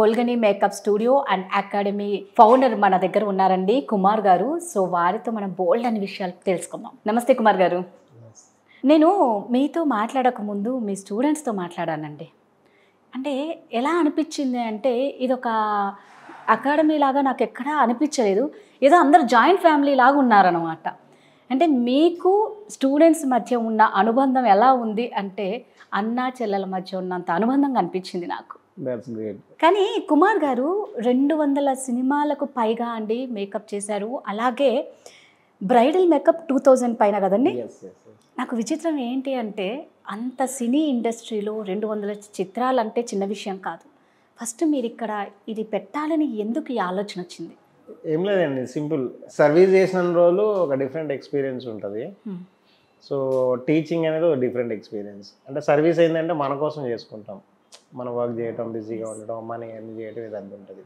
బొల్గని makeup studio and academy founder మన దగ్గర ఉన్నారండి కుమార్ గారు. సో వారితో మనం బోల్డ్ అనే విషయాలు తెలుసుకుందాం. నమస్తే కుమార్ గారు. నేను మీతో మాట్లాడక ముందు మీ స్టూడెంట్స్తో మాట్లాడానండి. అంటే ఎలా అనిపించింది అంటే ఇదొక అకాడమీ లాగా నాకు ఎక్కడా అనిపించలేదు. ఏదో అందరు జాయింట్ ఫ్యామిలీ లాగా ఉన్నారనమాట. అంటే మీకు స్టూడెంట్స్ మధ్య ఉన్న అనుబంధం ఎలా ఉంది అంటే అన్నా చెల్లెల మధ్య ఉన్నంత అనుబంధంగా అనిపించింది నాకు. కానీ కుమార్ గారు 200 సినిమాలకు పైగా అండి మేకప్ చేశారు. అలాగే బ్రైడల్ మేకప్ 2000 పైన కదండి. నాకు విచిత్రం ఏంటి అంటే అంత సినీ ఇండస్ట్రీలో 200 చిత్రాలు అంటే చిన్న విషయం కాదు. ఫస్ట్ మీరు ఇక్కడ ఇది పెట్టాలని ఎందుకు ఈ ఆలోచన వచ్చింది? ఏం లేదండి, సింపుల్. సర్వీస్ చేసిన రోజులు ఒక డిఫరెంట్ ఎక్స్పీరియన్స్ ఉంటుంది. సో టీచింగ్ అనేది ఒక డిఫరెంట్ ఎక్స్పీరియన్స్. అంటే సర్వీస్ ఏంటంటే మన కోసం చేసుకుంటాం, మన వర్క్ చేయటం, బిజీగా ఉండటం, మనీ అన్ని చేయటం, ఇదంతా ఉంటుంది.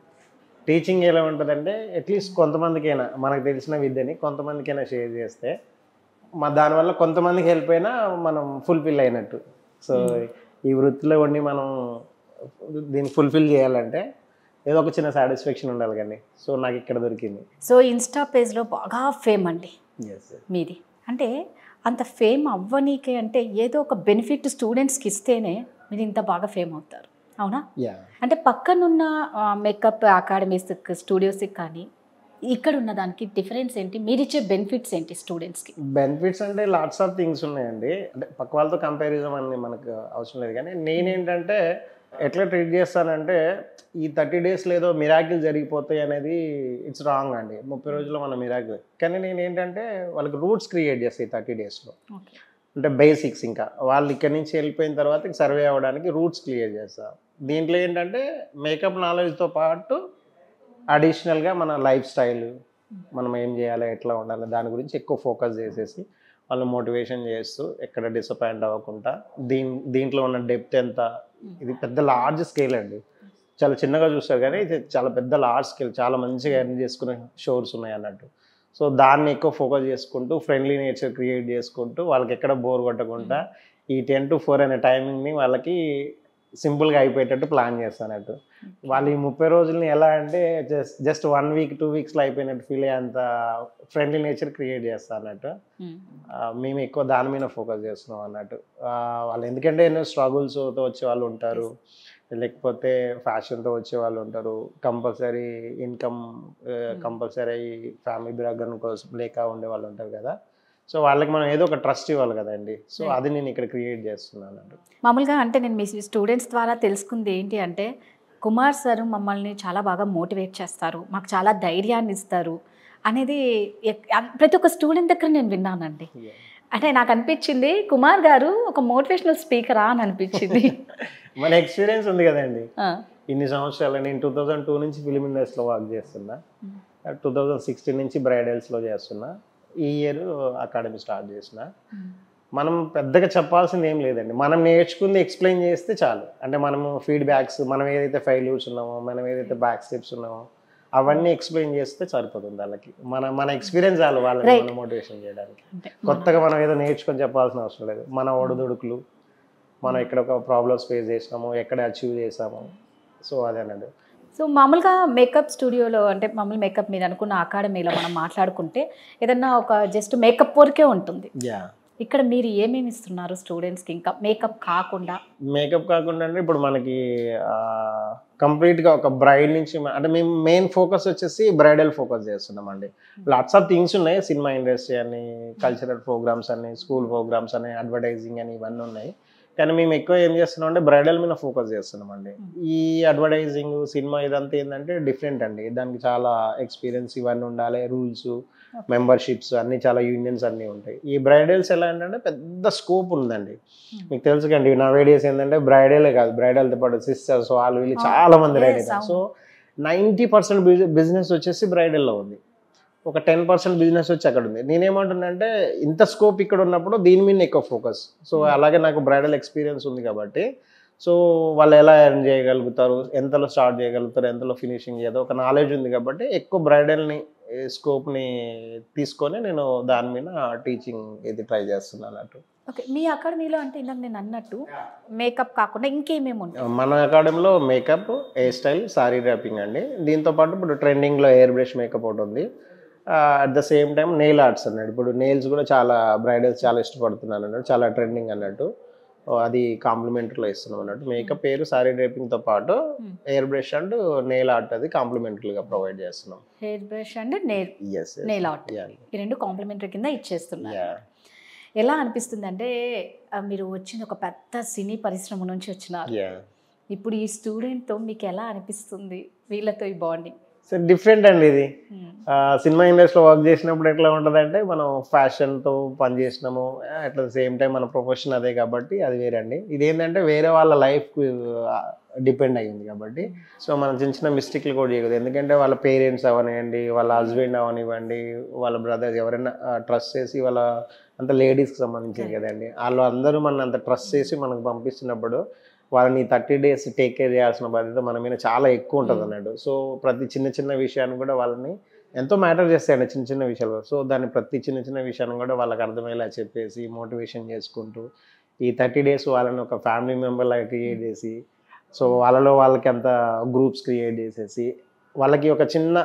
టీచింగ్ ఎలా ఉంటుందంటే అట్లీస్ట్ కొంతమందికైనా మనకు తెలిసిన విద్యని కొంతమందికైనా షేర్ చేస్తే దానివల్ల కొంతమందికి హెల్ప్ అయినా మనం ఫుల్ఫిల్ అయినట్టు. సో ఈ వృత్తిలో ఉండి మనం దీన్ని ఫుల్ఫిల్ చేయాలంటే ఏదో ఒక చిన్న సాటిస్ఫాక్షన్ ఉండాలి కానీ. సో నాకు ఇక్కడ దొరికింది. సో ఇన్స్టా పేజ్లో బాగా ఫేమ్ అండి మీది. అంటే అంత ఫేమ్ అవ్వనీకే అంటే ఏదో ఒక బెనిఫిట్ స్టూడెంట్స్కి ఇస్తేనే మీరు ఇంత బాగా ఫేమ్ అవుతారు, అవునా? అంటే పక్కనున్న మేకప్ అకాడమీస్ స్టూడియోస్కి కానీ ఇక్కడ ఉన్న దానికి డిఫరెన్స్ ఏంటి? మీరు ఇచ్చే బెనిఫిట్స్ ఏంటి స్టూడెంట్స్కి? బెనిఫిట్స్ అంటే లాట్స్ ఆఫ్ థింగ్స్ ఉన్నాయండి. అంటే పక్క వాళ్ళతో కంపారిజన్ అని మనకు అవసరం లేదు. కానీ నేనేంటంటే ఎట్లా ట్రీట్ చేస్తానంటే ఈ 30 days ఏదో మిరాకిల్ జరిగిపోతాయి అనేది ఇట్స్ రాంగ్ అండి. 30 రోజుల్లో మన మిరాకిల్. కానీ నేను ఏంటంటే వాళ్ళకి రూట్స్ క్రియేట్ చేస్తాయి 30 daysలో. అంటే బేసిక్స్, ఇంకా వాళ్ళు ఇక్కడి నుంచి వెళ్ళిపోయిన తర్వాత సర్వే అవ్వడానికి రూట్స్ క్లియర్ చేస్తాం. దీంట్లో ఏంటంటే మేకప్ నాలెడ్జ్తో పాటు అడిషనల్గా మన లైఫ్ స్టైల్, మనం ఏం చేయాలి, ఎట్లా ఉండాలి, దాని గురించి ఎక్కువ ఫోకస్ చేసేసి వాళ్ళు మోటివేషన్ చేస్తూ ఎక్కడ డిసప్పాయింట్ అవ్వకుండా దీంట్లో ఉన్న డెప్త్ ఎంత, ఇది పెద్ద లార్జ్ స్కేల్ అండి. చాలా చిన్నగా చూస్తారు కానీ ఇది చాలా పెద్ద లార్జ్ స్కేల్, చాలా మంచిగా ఎర్న్ చేసుకునే షోర్స్ ఉన్నాయి అన్నట్టు. సో దాన్ని ఎక్కువ ఫోకస్ చేసుకుంటూ ఫ్రెండ్లీ నేచర్ క్రియేట్ చేసుకుంటూ వాళ్ళకి ఎక్కడ బోర్ కొట్టకుండా ఈ 10 to 4 అనే టైమింగ్ని వాళ్ళకి సింపుల్గా అయిపోయేటట్టు ప్లాన్ చేస్తానట్టు. వాళ్ళు ఈ 30 రోజుల్ని ఎలా అంటే జస్ట్ 1 week 2 weeksలో అయిపోయినట్టు ఫీల్ అయ్యేంత ఫ్రెండ్లీ నేచర్ క్రియేట్ చేస్తా అన్నట్టు. మేము ఎక్కువ దాని మీద ఫోకస్ చేస్తున్నాం అన్నట్టు. వాళ్ళు ఎందుకంటే ఎన్నో స్ట్రగుల్స్తో వచ్చే వాళ్ళు ఉంటారు, లేకపోతే ఫ్యాషన్తో వచ్చే వాళ్ళు ఉంటారు, compulsory income, compulsory family background కోసం లేక ఉండే వాళ్ళు ఉంటారు కదా. సో వాళ్ళకి మనం ఏదో ఒక ట్రస్ట్ ఇవ్వాలి కదండి. సో అది నేను ఇక్కడ క్రియేట్ చేస్తున్నాను అండి. మామూలుగా అంటే నేను మీ స్టూడెంట్స్ ద్వారా తెలుసుకుంది ఏంటి అంటే కుమార్ సార్ మమ్మల్ని చాలా బాగా మోటివేట్ చేస్తారు, మాకు చాలా ధైర్యాన్ని ఇస్తారు అనేది ప్రతి ఒక్క స్టూడెంట్ దగ్గర నేను విన్నానండి. అంటే నాకు అనిపించింది కుమార్ గారు ఒక మోటివేషనల్ స్పీకరా అని అనిపించింది. మన ఎక్స్పీరియన్స్ ఉంది కదండి ఇన్ని సంవత్సరాలు. నేను 2002 నుంచి ఫిలిం ఇండస్ట్రీలో వర్క్ చేస్తున్నా, 2016 నుంచి బ్రైడల్స్లో చేస్తున్నా, ఈ ఇయర్ అకాడమీ స్టార్ట్ చేసిన. మనం పెద్దగా చెప్పాల్సింది ఏం లేదండి, మనం నేర్చుకుంది ఎక్స్ప్లెయిన్ చేస్తే చాలు. అంటే మనము ఫీడ్బ్యాక్స్, మనం ఏదైతే ఫెయిల్యూర్స్ ఉన్నామో, మనం ఏదైతే బ్యాక్ స్టెప్స్ ఉన్నామో అవన్నీ ఎక్స్ప్లెయిన్ చేస్తే సరిపోతుంది వాళ్ళకి. మన ఎక్స్పీరియన్స్ చాలు వాళ్ళని మనం మోటివేషన్ చేయడానికి. కొత్తగా మనం ఏదో నేర్చుకొని చెప్పాల్సిన అవసరం లేదు. మన ఒడిదుడుకులు, మనం ఎక్కడ ఒక ప్రాబ్లమ్స్ ఫేస్ చేసినాము, ఎక్కడ అచీవ్ చేసాము, సో అదేనండి. సో మామూలుగా మేకప్ స్టూడియోలో అంటే మామూలు మేకప్ మీద అనుకున్న అకాడమీలో మనం మాట్లాడుకుంటే ఏదన్నా ఒక జస్ట్ మేకప్ వరకే ఉంటుంది. ఇక్కడ మీరు ఏమేమి ఇస్తున్నారు స్టూడెంట్స్కి ఇంకా మేకప్ కాకుండా? మేకప్ కాకుండా అంటే ఇప్పుడు మనకి కంప్లీట్గా ఒక బ్రైడ్ నుంచి అంటే మేము మెయిన్ ఫోకస్ వచ్చేసి బ్రైడల్ ఫోకస్ చేస్తున్నాం అండి. లాట్స్ ఆఫ్ థింగ్స్ ఉన్నాయి, సినిమా ఇండస్ట్రీ అని, కల్చరల్ ప్రోగ్రామ్స్ అని, స్కూల్ ప్రోగ్రామ్స్ అని, అడ్వర్టైజింగ్ అని, ఇవన్నీ ఉన్నాయి. కానీ మేము ఎక్కువ ఏం చేస్తున్నాం అంటే బ్రైడల్ మీద ఫోకస్ చేస్తున్నాం అండి. ఈ అడ్వర్టైజింగ్, సినిమా ఇదంతా ఏంటంటే డిఫరెంట్ అండి. దానికి చాలా ఎక్స్పీరియన్స్ ఇవన్నీ ఉండాలి, రూల్స్, మెంబర్షిప్స్ అన్నీ, చాలా యూనియన్స్ అన్నీ ఉంటాయి. ఈ బ్రైడల్స్ ఎలా అంటే పెద్ద స్కోప్ ఉందండి. మీకు తెలుసు కండి నా వీడియోస్ ఏంటంటే బ్రైడలే కాదు, బ్రైడల్తో పాటు సిస్టర్స్ వాళ్ళు వీళ్ళు చాలా మంది రెడీ అవుతారు. సో 90% బిజినెస్ వచ్చేసి బ్రైడల్లో ఉంది, ఒక 10% బిజినెస్ వచ్చి అక్కడ ఉంది. నేనేమంటున్నానంటే ఇంత స్కోప్ ఇక్కడ ఉన్నప్పుడు దీని మీద ఎక్కువ ఫోకస్. సో అలాగే నాకు బ్రైడల్ ఎక్స్పీరియన్స్ ఉంది కాబట్టి సో వాళ్ళు ఎలా ఎర్న్ చేయగలుగుతారు, ఎంతలో స్టార్ట్ చేయగలుగుతారు, ఎంతలో ఫినిషింగ్ చేయదు ఒక నాలెడ్జ్ ఉంది కాబట్టి ఎక్కువ బ్రైడల్ని స్కోప్ని తీసుకొని నేను దాని మీద టీచింగ్ ఇది ట్రై చేస్తున్నాను అన్నట్టు. ఓకే, మీ అకాడమీలో అంటే ఇందాక నేను అన్నట్టు మేకప్ కాకుండా ఇంకేమేమి ఉంటాయి? మన అకాడమీలో makeup, hair style, sorry dropping అండి. దీంతోపాటు ఇప్పుడు ట్రెండింగ్లో ఎయిర్ బ్రష్ మేకప్ ఒకటి ఉంది. At the same time nail arts అన్నట్టు. ఇప్పుడు నెయిల్స్ కూడా చాలా బ్రైడల్స్ చాలా ఇష్టపడుతున్నారు అన్నట్టు, చాలా ట్రెండింగ్ అన్నట్టు. అది కాంప్లిమెంటరీలో ఇస్తున్నాం అన్నట్టు. మేకప్, హెయిర్, సారీ డ్రైపింగ్తో పాటు hair brush and nail art అది కాంప్లిమెంటరీగా ప్రొవైడ్ చేస్తున్నాం. Hair brush and nail art ఈ రెండు కాంప్లిమెంటరీ కింద ఇచ్చేస్తున్నారు. ఎలా అనిపిస్తుంది అంటే మీరు వచ్చిన ఒక పెద్ద సినీ పరిశ్రమ నుంచి వచ్చినారు, ఇప్పుడు ఈ స్టూడెంట్తో మీకు ఎలా అనిపిస్తుంది, వీళ్ళతో ఈ బాండింగ్? సో డిఫరెంట్ అండి ఇది. సినిమా ఇండస్ట్రీలో వర్క్ చేసినప్పుడు ఎట్లా ఉంటుంది అంటే మనం ఫ్యాషన్తో పని చేసినాము, అట్ ద సేమ్ టైం మన ప్రొఫెషన్ అదే కాబట్టి అది వేరే అండి. ఇదేంటంటే వేరే వాళ్ళ లైఫ్కి డిపెండ్ అయ్యింది కాబట్టి సో మనం చిన్న చిన్న మిస్టేక్లు కూడా చేయకూడదు. ఎందుకంటే వాళ్ళ పేరెంట్స్ అవనివ్వండి, వాళ్ళ హస్బెండ్ అవనివ్వండి, వాళ్ళ బ్రదర్స్ ఎవరైనా ట్రస్ట్ చేసి వాళ్ళ అంత లేడీస్కి సంబంధించింది కదండి, వాళ్ళు అందరూ మన అంత ట్రస్ట్ చేసి మనకు పంపిస్తున్నప్పుడు వాళ్ళని 30 days టేక్ కేర్ చేయాల్సిన బాధ్యత మన మీద చాలా ఎక్కువ ఉంటుంది అన్నాడు. సో ప్రతి చిన్న చిన్న విషయాన్ని కూడా వాళ్ళని ఎంతో మ్యాటర్ చేస్తాయండి, చిన్న చిన్న విషయాలు. సో దాన్ని ప్రతి చిన్న చిన్న విషయాన్ని కూడా వాళ్ళకి అర్థమయ్యేలా చెప్పేసి మోటివేషన్ చేసుకుంటూ ఈ 30 days వాళ్ళని ఒక ఫ్యామిలీ మెంబర్ లాగా క్రియేట్ చేసి సో వాళ్ళలో వాళ్ళకి అంత గ్రూప్స్ క్రియేట్ చేసేసి వాళ్ళకి ఒక చిన్న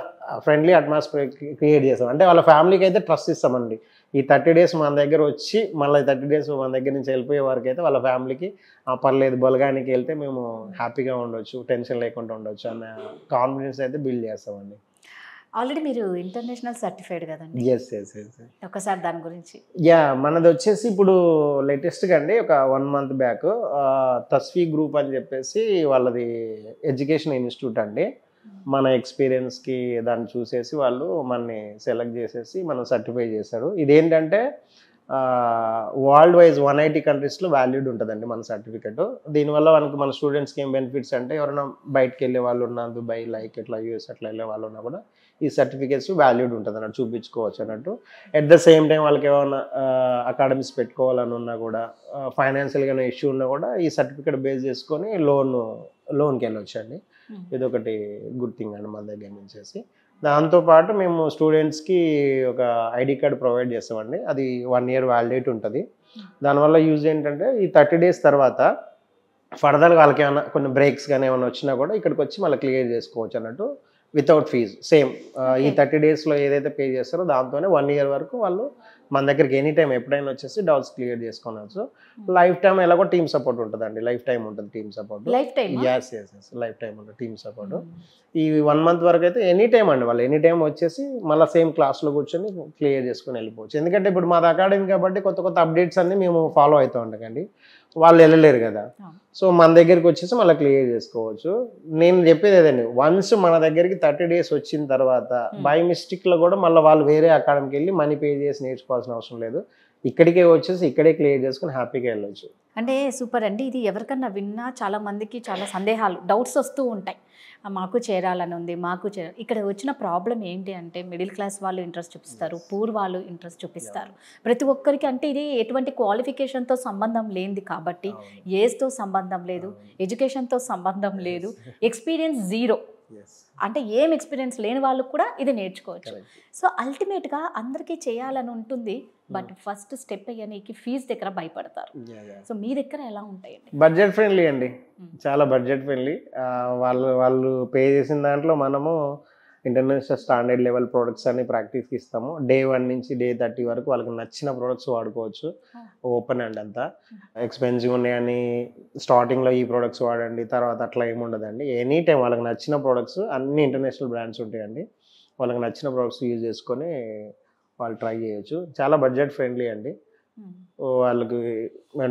ఫ్రెండ్లీ అట్మాస్ఫియర్ క్రియేట్ చేస్తాం. అంటే వాళ్ళ ఫ్యామిలీకి అయితే ట్రస్ట్ ఇస్తామండి. ఈ 30 days మన దగ్గర వచ్చి మళ్ళీ 30 days మన దగ్గర నుంచి వెళ్ళిపోయే వరకు అయితే వాళ్ళ ఫ్యామిలీకి పర్లేదు, బలగానికి వెళ్తే మేము హ్యాపీగా ఉండొచ్చు, టెన్షన్ లేకుండా ఉండొచ్చు అన్న కాన్ఫిడెన్స్ అయితే బిల్డ్ చేస్తామండి. ఆల్రెడీ మీరు ఇంటర్నేషనల్ సర్టిఫైడ్ కదండి? Yes yes yes. ఒకసారి దాని గురించి. మనది వచ్చేసి ఇప్పుడు లేటెస్ట్గా అండి ఒక 1 month బ్యాక్ తస్వీ గ్రూప్ అని చెప్పేసి వాళ్ళది ఎడ్యుకేషన్ ఇన్స్టిట్యూట్ అండి. మన ఎక్స్పీరియన్స్కి దాన్ని చూసేసి వాళ్ళు మనని సెలెక్ట్ చేసేసి మనం సర్టిఫై చేశారు. ఇదేంటంటే వరల్డ్ వైజ్ 180 countries వాల్యూడ్ ఉంటుందండి మన సర్టిఫికెట్. దీనివల్ల మనకు మన స్టూడెంట్స్కి ఏం బెనిఫిట్స్ అంటే ఎవరైనా బయటకు వెళ్ళే వాళ్ళు ఉన్నా, దుబాయ్ లైక్ ఇట్లా యూఎస్ అట్లా వెళ్ళే వాళ్ళు ఉన్నా కూడా ఈ సర్టిఫికేట్స్ వాల్యూడ్ ఉంటుంది అన్నట్టు, చూపించుకోవచ్చు అన్నట్టు. అట్ ద సేమ్ టైం వాళ్ళకి ఏమైనా అకాడమీస్ పెట్టుకోవాలని ఉన్నా కూడా, ఫైనాన్షియల్గా ఇష్యూ ఉన్నా కూడా ఈ సర్టిఫికేట్ బేస్ చేసుకొని లోన్కి వెళ్ళొచ్చు అండి. ఇదొకటి గుడ్ థింగ్ అండి మన దగ్గర నుంచేసి. దాంతోపాటు మేము స్టూడెంట్స్కి ఒక ఐడి కార్డ్ ప్రొవైడ్ చేస్తామండి. అది 1 year వ్యాలిడేట్ ఉంటుంది. దానివల్ల యూజ్ ఏంటంటే ఈ 30 days తర్వాత ఫర్దర్గా వాళ్ళకి ఏమైనా కొన్ని బ్రేక్స్ కానీ ఏమైనా వచ్చినా కూడా ఇక్కడికి వచ్చి మళ్ళీ క్లియర్ చేసుకోవచ్చు అన్నట్టు వితౌట్ ఫీజు. సేమ్ ఈ 30 daysలో ఏదైతే పే చేస్తారో దాంతోనే 1 year వరకు వాళ్ళు మన దగ్గరికి ఎనీ టైం ఎప్పుడైనా వచ్చేసి డౌట్స్ క్లియర్ చేసుకోవచ్చు. లైఫ్ టైం ఎలాగో టీమ్ సపోర్ట్ ఉంటుందండి, లైఫ్ టైం ఉంటుంది team support. Lifetime? Yes yes yes, lifetime ఉంటుంది టీమ్ సపోర్ట్. ఈ 1 month వరకు అయితే ఎనీ టైం అండి, వాళ్ళు ఎనీ టైం వచ్చేసి మళ్ళీ సేమ్ క్లాస్లో కూర్చొని క్లియర్ చేసుకొని వెళ్ళిపోవచ్చు. ఎందుకంటే ఇప్పుడు మాది అకాడమీ కాబట్టి కొత్త కొత్త అప్డేట్స్ అన్ని మేము ఫాలో అవుతూ ఉంటామండి, వాళ్ళు వెళ్ళలేరు కదా. సో మన దగ్గరికి వచ్చేసి మళ్ళీ క్లియర్ చేసుకోవచ్చు. నేను చెప్పేది ఏదండి, వన్స్ మన దగ్గరికి 30 days వచ్చిన తర్వాత బై మిస్టేక్లో కూడా మళ్ళీ వాళ్ళు వేరే అకాడమీకి వెళ్ళి మనీ పే చేసి నేర్చుకోవాల్సిన అవసరం లేదు, ఇక్కడికే వచ్చేసి ఇక్కడే క్లియర్ చేసుకుని హ్యాపీగా వెళ్ళొచ్చు. అంటే సూపర్ అండి. ఇది ఎవరికన్నా విన్నా చాలా మందికి చాలా సందేహాలు, డౌట్స్ వస్తూ ఉంటాయి. మాకు చేరాలని ఉంది, మాకు ఇక్కడ వచ్చిన ప్రాబ్లం ఏంటి అంటే మిడిల్ క్లాస్ వాళ్ళు ఇంట్రెస్ట్ చూపిస్తారు, పూర్ వాళ్ళు ఇంట్రెస్ట్ చూపిస్తారు. ప్రతి ఒక్కరికి అంటే ఇది ఎటువంటి క్వాలిఫికేషన్తో సంబంధం లేనిది కాబట్టి, ఏజ్తో సంబంధం లేదు, ఎడ్యుకేషన్తో సంబంధం లేదు, ఎక్స్పీరియన్స్ జీరో, అంటే ఏం ఎక్స్పీరియన్స్ లేని వాళ్ళు కూడా ఇది నేర్చుకోవచ్చు. సో అల్టిమేట్గా అందరికీ చేయాలని ఉంటుంది, బట్ ఫస్ట్ స్టెప్ అయ్యానికి ఫీజు దగ్గర భయపడతారు. సో మీ దగ్గర ఎలా ఉంటాయండి? బడ్జెట్ ఫ్రెండ్లీ అండి, చాలా బడ్జెట్ ఫ్రెండ్లీ. వాళ్ళు పే చేసిన దాంట్లో మనము ఇంటర్నేషనల్ స్టాండర్డ్ లెవెల్ ప్రోడక్ట్స్ అన్ని ప్రాక్టీస్కి ఇస్తాము. Day 1 నుంచి Day 30 వరకు వాళ్ళకి నచ్చిన ప్రోడక్ట్స్ వాడుకోవచ్చు. ఓపెన్ అండ్ అంతా ఎక్స్పెన్సివ్ ఉన్నాయని స్టార్టింగ్లో ఈ ప్రోడక్ట్స్ వాడండి తర్వాత అట్లా ఏమి ఉండదండి. ఎనీ టైం వాళ్ళకి నచ్చిన ప్రోడక్ట్స్ అన్ని ఇంటర్నేషనల్ బ్రాండ్స్ ఉంటాయండి, వాళ్ళకి నచ్చిన ప్రోడక్ట్స్ యూజ్ చేసుకొని వాళ్ళు ట్రై చేయొచ్చు. చాలా బడ్జెట్ ఫ్రెండ్లీ అండి. వాళ్ళకి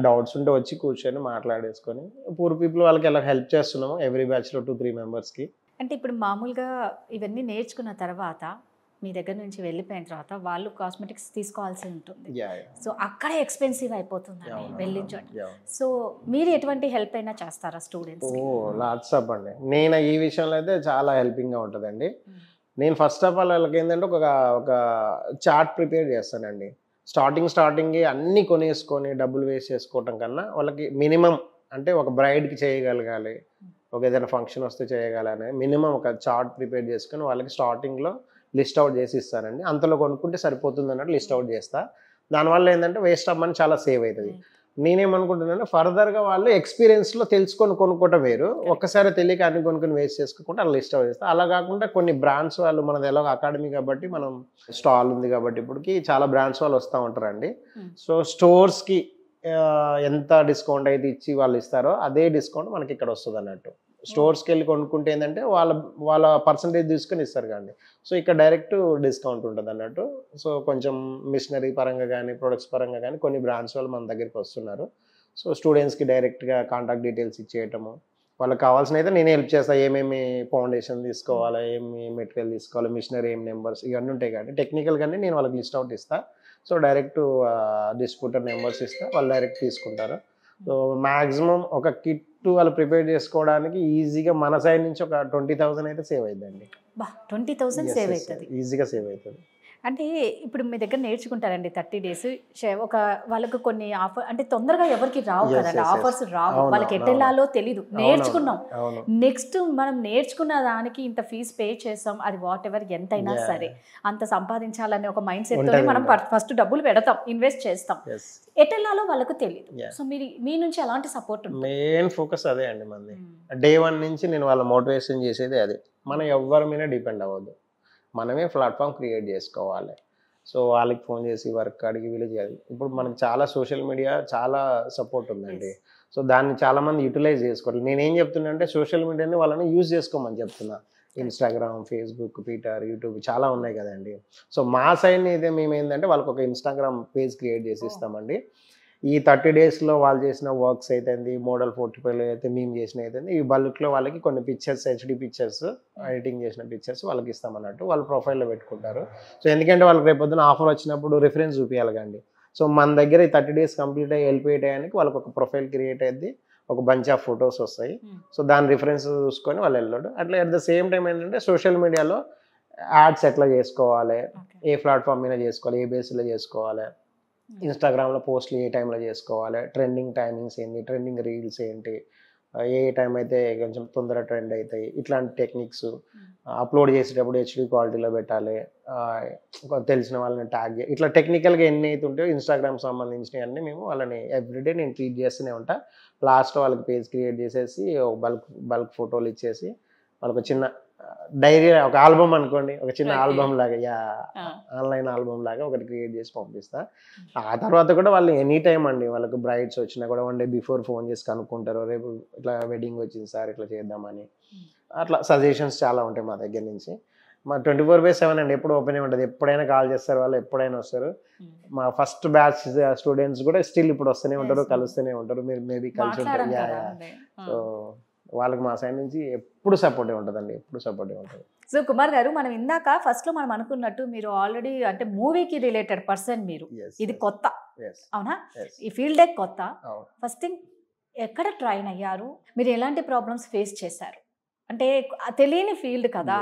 డౌట్స్ ఉంటే వచ్చి కూర్చొని మాట్లాడేసుకొని, పూర్ పీపుల్ వాళ్ళకి ఎలా హెల్ప్ చేస్తున్నాము ఎవ్రీ బ్యాచ్లో 2-3 మెంబర్స్కి. అంటే ఇప్పుడు మామూలుగా ఇవన్నీ నేర్చుకున్న తర్వాత మీ దగ్గర నుంచి వెళ్ళిపోయిన తర్వాత వాళ్ళు కాస్మెటిక్స్ తీసుకోవాల్సి ఉంటుంది. సో అక్కడే ఎక్స్పెన్సివ్ అయిపోతుందండి వెళ్ళించండి. సో మీరు ఎటువంటి హెల్ప్ అయినా చేస్తారా స్టూడెంట్స్? లాట్స్ అప్ అండి. నేను ఈ విషయంలో అయితే చాలా హెల్పింగ్గా ఉంటుందండి. నేను ఫస్ట్ ఆఫ్ ఆల్ వాళ్ళకి ఏంటంటే ఒక చార్ట్ ప్రిపేర్ చేస్తానండి. స్టార్టింగ్ అన్నీ కొనేసుకొని డబ్బులు వేస్ట్ చేసుకోవటం కన్నా వాళ్ళకి మినిమం అంటే ఒక బ్రైడ్కి చేయగలగాలి, ఒక ఏదైనా ఫంక్షన్ వస్తే చేయగలని మినిమం ఒక చార్ట్ ప్రిపేర్ చేసుకొని వాళ్ళకి స్టార్టింగ్లో లిస్ట్ అవుట్ చేసి ఇస్తానండి. అంతలో కొనుక్కుంటే సరిపోతుంది అన్నట్టు లిస్ట్ అవుట్ చేస్తా. దానివల్ల ఏంటంటే వేస్ట్ ఆఫ్ మనీ చాలా సేవ్ అవుతుంది. నేనేమనుకుంటున్నాను, ఫర్దర్గా వాళ్ళు ఎక్స్పీరియన్స్లో తెలుసుకొని కొనుక్కోవటం వేరు. ఒక్కసారి తెలియక అన్ని కొనుక్కొని వేస్ట్ చేసుకోకుండా అలా లిస్ట్ అవుట్ చేస్తా. అలా కాకుండా కొన్ని బ్రాండ్స్ వాళ్ళు, మనది ఎలాగో అకాడమీ కాబట్టి మనం స్టాల్ ఉంది కాబట్టి ఇప్పటికి చాలా బ్రాండ్స్ వాళ్ళు వస్తూ ఉంటారండి. సో స్టోర్స్కి ఎంత డిస్కౌంట్ అయితే ఇచ్చి వాళ్ళు ఇస్తారో అదే డిస్కౌంట్ మనకి ఇక్కడ వస్తుంది అన్నట్టు. స్టోర్స్కి వెళ్ళి కొనుక్కుంటే ఏంటంటే వాళ్ళ పర్సంటేజ్ తీసుకొని ఇస్తారు కానీ, సో ఇక్కడ డైరెక్ట్ డిస్కౌంట్ ఉంటుంది అన్నట్టు. సో కొంచెం మిషనరీ పరంగా కానీ ప్రొడక్ట్స్ పరంగా కానీ కొన్ని బ్రాండ్స్ వాళ్ళు మన దగ్గరికి వస్తున్నారు. సో స్టూడెంట్స్కి డైరెక్ట్గా కాంటాక్ట్ డీటెయిల్స్ ఇచ్చేయటము, వాళ్ళకి కావాల్సిన అయితే నేనే హెల్ప్ చేస్తాను. ఏమేమి ఫౌండేషన్ తీసుకోవాలా, ఏమి మెటీరియల్ తీసుకోవాలి, మిషనరీ ఏం నెంబర్స్ ఇవన్నీ ఉంటాయి కాబట్టి టెక్నికల్గానే నేను వాళ్ళకి లిస్ట్ అవుట్ ఇస్తాను. సో డైరెక్ట్ డిస్ట్రిబ్యూటర్ నెంబర్స్ ఇస్తే వాళ్ళు డైరెక్ట్ తీసుకుంటారు. సో మ్యాక్సిమం ఒక కిట్ వాళ్ళు ప్రిపేర్ చేసుకోవడానికి ఈజీగా మన సైడ్ నుంచి ఒక 20,000 అయితే సేవ్ అవుతుందండి. 20,000 సేవ్ అవుతుంది, ఈజీగా సేవ్ అవుతుంది. అంటే ఇప్పుడు మీ దగ్గర నేర్చుకుంటారండి 30 డేస్. ఒక వాళ్ళకు కొన్ని ఆఫర్ అంటే తొందరగా ఎవరికి రావు కదండి, ఆఫర్స్ రావు, వాళ్ళకి ఎట్టెళ్ళాలో తెలీదు. నేర్చుకున్నాం, నెక్స్ట్ మనం నేర్చుకున్న దానికి ఇంత ఫీజు పే చేస్తాం, అది వాట్ ఎవర్ ఎంతైనా సరే అంత సంపాదించాలనే ఒక మైండ్ సెట్ తోనే మనం ఫస్ట్ డబ్బులు పెడతాం, ఇన్వెస్ట్ చేస్తాం. ఎట్టెళ్ళాలో వాళ్ళకు తెలియదు. సో మీ నుంచి ఎలాంటి సపోర్ట్ ఉంటుంది? మెయిన్ ఫోకస్ అదే అండి మంది. డే 1 నుంచి నేను వాళ్ళ మోటివేషన్ చేసేది అదే. మనం ఎవరి మీద డిపెండ్ అవ్వద్దు, మనమే ప్లాట్ఫామ్ క్రియేట్ చేసుకోవాలి. సో వాళ్ళకి ఫోన్ చేసి వర్క్ అడిగి వీళ్ళు చేయాలి. ఇప్పుడు మనకి చాలా సోషల్ మీడియా చాలా సపోర్ట్ ఉందండి. సో దాన్ని చాలామంది యూటిలైజ్ చేసుకోవాలి. నేనేం చెప్తున్నా అంటే సోషల్ మీడియాని వాళ్ళని యూజ్ చేసుకోమని చెప్తున్నా. ఇన్స్టాగ్రామ్, ఫేస్బుక్, ట్విట్టర్, యూట్యూబ్ చాలా ఉన్నాయి కదండి. సో మా సైడ్ అయితే మేము ఏంటంటే వాళ్ళకి ఒక ఇన్స్టాగ్రామ్ పేజ్ క్రియేట్ చేసి ఇస్తామండి. ఈ 30 డేస్లో వాళ్ళు చేసిన వర్క్స్ అయితే మోడల్ పోర్ట్ఫోలియో అయితే మేము చేసిన అయితే ఈ బల్క్లో వాళ్ళకి కొన్ని పిక్చర్స్, హెచ్డి పిక్చర్స్, ఎడిటింగ్ చేసిన పిక్చర్స్ వాళ్ళకి ఇస్తామన్నట్టు వాళ్ళ ప్రొఫైల్లో పెట్టుకుంటారు. సో ఎందుకంటే వాళ్ళకి రేపొద్దున ఆఫర్ వచ్చినప్పుడు రిఫరెన్స్ చూపించాలి కండి. సో మన దగ్గర ఈ 30 డేస్ కంప్లీట్ అయ్యి వెళ్ళిపోయేటానికి వాళ్ళకి ఒక ప్రొఫైల్ క్రియేట్ అయ్యింది, ఒక బంచ్ ఆఫ్ ఫొటోస్ వస్తాయి. సో దాని రిఫరెన్స్ చూసుకొని వాళ్ళు వెళ్ళాడు. అట్లా అట్ ద సేమ్ టైం ఏంటంటే సోషల్ మీడియాలో యాడ్స్ ఎట్లా చేసుకోవాలి, ఏ ప్లాట్ఫామ్ మీద చేసుకోవాలి, ఏ బేస్లో చేసుకోవాలి, ఇన్స్టాగ్రామ్లో పోస్ట్లు ఏ టైంలో చేసుకోవాలి, ట్రెండింగ్ టైమింగ్స్ ఏంటి, ట్రెండింగ్ రీల్స్ ఏంటి, ఏ టైం అయితే కొంచెం తొందరగా ట్రెండ్ అవుతాయి, ఇట్లాంటి టెక్నిక్స్. అప్లోడ్ చేసేటప్పుడు హెచ్డి క్వాలిటీలో పెట్టాలి, తెలిసిన వాళ్ళని ట్యాగ్ చేయాలి, ఇట్లా టెక్నికల్గా ఎన్ని అయితే ఉంటాయో ఇన్స్టాగ్రామ్ సంబంధించినవి అన్నీ మేము వాళ్ళని ఎవ్రీడే నేను ట్రీట్ చేస్తూనే ఉంటా. లాస్ట్లో వాళ్ళకి పేజ్ క్రియేట్ చేసేసి బల్క్ ఫోటోలు ఇచ్చేసి వాళ్ళకి చిన్న డైరీ, ఒక ఆల్బమ్ అనుకోండి, ఒక చిన్న ఆల్బమ్ లాగా, ఆన్లైన్ ఆల్బమ్ లాగా ఒకటి క్రియేట్ చేసి పంపిస్తా. ఆ తర్వాత కూడా వాళ్ళు ఎనీ టైం అండి, వాళ్ళకి బ్రైడ్స్ వచ్చినా కూడా 1 డే బిఫోర్ ఫోన్ చేసి కనుక్కుంటారు, రేపు ఇట్లా వెడ్డింగ్ వచ్చింది సార్ ఇట్లా చేద్దామని. అట్లా సజెషన్స్ చాలా ఉంటాయి మా దగ్గర నుంచి. మా 24/7 అండి, ఎప్పుడు ఓపెన్ ఉంటుంది, ఎప్పుడైనా కాల్ చేస్తారు వాళ్ళు, ఎప్పుడైనా వస్తారు. మా ఫస్ట్ బ్యాచ్ స్టూడెంట్స్ కూడా స్టిల్ ఇప్పుడు వస్తూనే ఉంటారు, కలుస్తూనే ఉంటారు. మీరు మేబీ కలిసి ఉంటారు. సో వాళ్ళకి మా సైడ్ నుంచి ఎప్పుడు సపోర్టే ఉంటుందండి, ఎప్పుడు సపోర్టే ఉంటుంది. సో కుమార్ గారు, మనం ఇందాక ఫస్ట్లో మనం అనుకున్నట్టు మీరు ఆల్రెడీ అంటే మూవీకి రిలేటెడ్ పర్సన్ మీరు, ఇది కొత్త అవునా, ఈ ఫీల్డే కొత్త. ఫస్ట్ థింగ్ ఎక్కడ ట్రైన్ అయ్యారు, మీరు ఎలాంటి ప్రాబ్లమ్స్ ఫేస్ చేశారు? అంటే తెలియని ఫీల్డ్ కదా,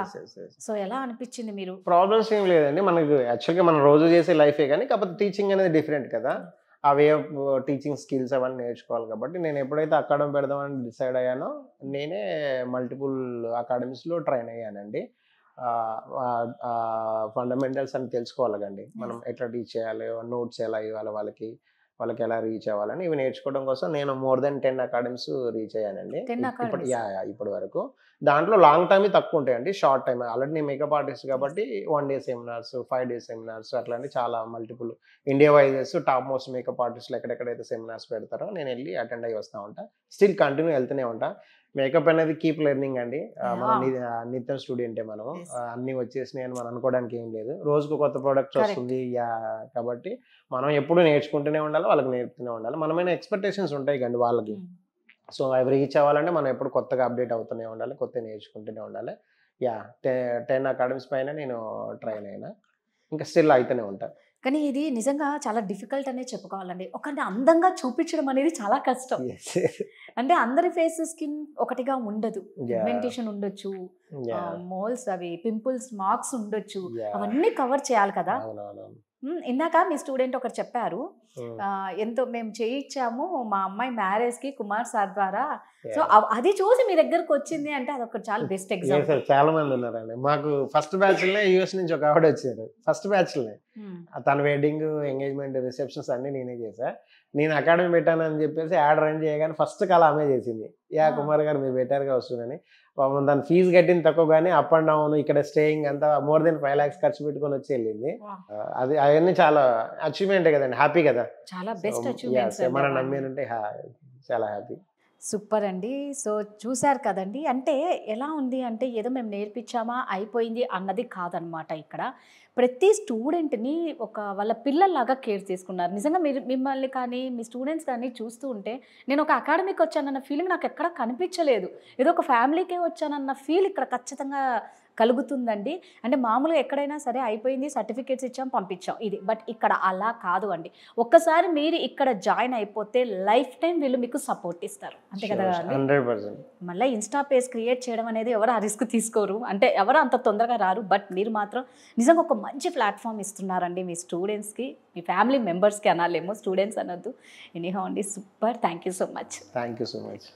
సో ఎలా అనిపించింది? మీరు ప్రాబ్లమ్స్ ఏం లేదండి, మనకు యాక్చువల్గా మనం రోజు చేసే లైఫే, కానీ కాకపోతే టీచింగ్ అనేది డిఫరెంట్ కదా, ఆ వే ఆఫ్ టీచింగ్ స్కిల్స్ అవన్నీ నేర్చుకోవాలి. కాబట్టి నేను ఎప్పుడైతే అకాడమీ పెడదామని డిసైడ్ అయ్యానో నేనే మల్టిపుల్ అకాడమీస్లో ట్రైన్ అయ్యానండి. ఫండమెంటల్స్ అని తెలుసుకోవాలి కండి, మనం ఎట్లా టీచ్ చేయాలి, నోట్స్ ఎలా ఇవ్వాలి వాళ్ళకి ఎలా రీచ్ అవ్వాలని ఇవి నేర్చుకోవడం కోసం నేను మోర్ దెన్ 10 అకాడమీస్ రీచ్ అయ్యానండి ఇప్పటి వరకు. దాంట్లో లాంగ్ టైమ్ తక్కువ ఉంటాయండి, షార్ట్ టైమ్. ఆల్రెడీ నేను మేకప్ ఆర్టిస్ట్ కాబట్టి 1 డే సెమినార్స్, 5 డే సెమినార్స్ అట్లాంటి చాలా మల్టిపుల్ ఇండియా వైజెస్ టాప్ మోస్ట్ మేకప్ ఆర్టిస్టులు ఎక్కడెక్కడైతే సెమినార్స్ పెడతారో నేను వెళ్ళి అటెండ్ అయ్యి వస్తూ ఉంటా. స్టిల్ కంటిన్యూ వెళ్తూనే ఉంటా. మేకప్ అనేది కీప్ లెర్నింగ్ అండి, మన నిత్యం స్టూడెంటే మనం, అన్నీ వచ్చేసినాయి అని మనం అనుకోవడానికి ఏం లేదు. రోజుకు కొత్త ప్రోడక్ట్ వస్తుంది కాబట్టి మనం ఎప్పుడు నేర్చుకుంటూనే ఉండాలి, వాళ్ళకి నేర్పుతూనే ఉండాలి. మనమైన ఎక్స్పెక్టేషన్స్ ఉంటాయి కండి వాళ్ళకి. సో అవి రీచ్ అవ్వాలంటే మనం ఎప్పుడు కొత్తగా అప్డేట్ అవుతూనే ఉండాలి, కొత్త నేర్చుకుంటూనే ఉండాలి. 10 అకాడమీస్ పైన నేను ట్రైన్ అయినా, ఇంకా స్టిల్ అయితేనే ఉంటా. కానీ ఇది నిజంగా చాలా డిఫికల్ట్ అనే చెప్పుకోవాలండి. ఒకటి అందంగా చూపించడం అనేది చాలా కష్టం. అంటే అందరి ఫేస్ స్కిన్ ఒకటిగా ఉండదు, పిగ్మెంటేషన్ ఉండొచ్చు, మోల్స్ అవి పింపుల్స్ మార్క్స్ ఉండొచ్చు, అవన్నీ కవర్ చేయాలి కదా. ఇందాక మీ స్టూడెంట్ ఒకరు చెప్పారు, ఎంతో మేము చేయించాము మా అమ్మాయి మ్యారేజ్కి కుమార్ సార్ ద్వారా. సో అది చూసి మీ దగ్గరకు వచ్చింది అంటే అదొక చాలా బెస్ట్ ఎగ్జాంపుల్. చాలా మంది ఉన్నారండి. మాకు ఫస్ట్ బ్యాచ్లనే యూఎస్ నుంచి ఒక ఆవిడ వచ్చారు. ఫస్ట్ బ్యాచ్లనే తన వెడ్డింగ్, ఎంగేజ్మెంట్, రిసెప్షన్స్ అన్ని నేనే చేశా. నేను అకాడమీ పెట్టానని చెప్పేసి యాడ్ రన్ చేయగానే ఫస్ట్ కాల్ ఆమె చేసింది. కుమార్ గారు మీరు పెట్టారుగా వస్తుందని. దాని ఫీజు కట్టింది తక్కువ, కానీ అప్ అండ్ డౌన్ ఇక్కడ స్టేయింగ్ అంతా మోర్ దెన్ 5 lakhs ఖర్చు పెట్టుకొని వచ్చి వెళ్ళింది. అది అవన్నీ చాలా అచీవ్మెంటే కదండి, హ్యాపీ కదా. చాలా బెస్ట్ అచీవ్మెంట్స్ మనం నమ్మేనంటే చాలా హ్యాపీ. సూపర్ అండి. సో చూశారు కదండి, అంటే ఎలా ఉంది అంటే ఏదో మేము నేర్పించామా అయిపోయింది అన్నది కాదనమాట. ఇక్కడ ప్రతి స్టూడెంట్ని ఒక వాళ్ళ పిల్లల్లాగా కేర్ తీసుకున్నారు. నిజంగా మీరు మిమ్మల్ని కానీ మీ స్టూడెంట్స్ కానీ చూస్తూ ఉంటే నేను ఒక అకాడమీకి వచ్చానన్న ఫీలింగ్ నాకు ఎక్కడ కనిపించలేదు. ఏదో ఒక ఫ్యామిలీకే వచ్చానన్న ఫీల్ ఇక్కడ ఖచ్చితంగా కలుగుతుందండి. అంటే మామూలుగా ఎక్కడైనా సరే అయిపోయింది, సర్టిఫికేట్స్ ఇచ్చాం పంపించాం ఇది, బట్ ఇక్కడ అలా కాదు అండి. ఒక్కసారి మీరు ఇక్కడ జాయిన్ అయిపోతే లైఫ్ టైం వీళ్ళు మీకు సపోర్ట్ ఇస్తారు, అంతే కదా. 100%. మళ్ళీ ఇన్స్టా పేజ్ క్రియేట్ చేయడం అనేది ఎవరు ఆ రిస్క్ తీసుకోరు, అంటే ఎవరు అంత తొందరగా రారు. బట్ మీరు మాత్రం నిజంగా ఒక మంచి ప్లాట్ఫామ్ ఇస్తున్నారండి మీ స్టూడెంట్స్కి, మీ ఫ్యామిలీ మెంబర్స్కి అనాలేమో, స్టూడెంట్స్ అనొద్దు. ఎనీహౌ అండి, super. Thank you so much. Thank you so much.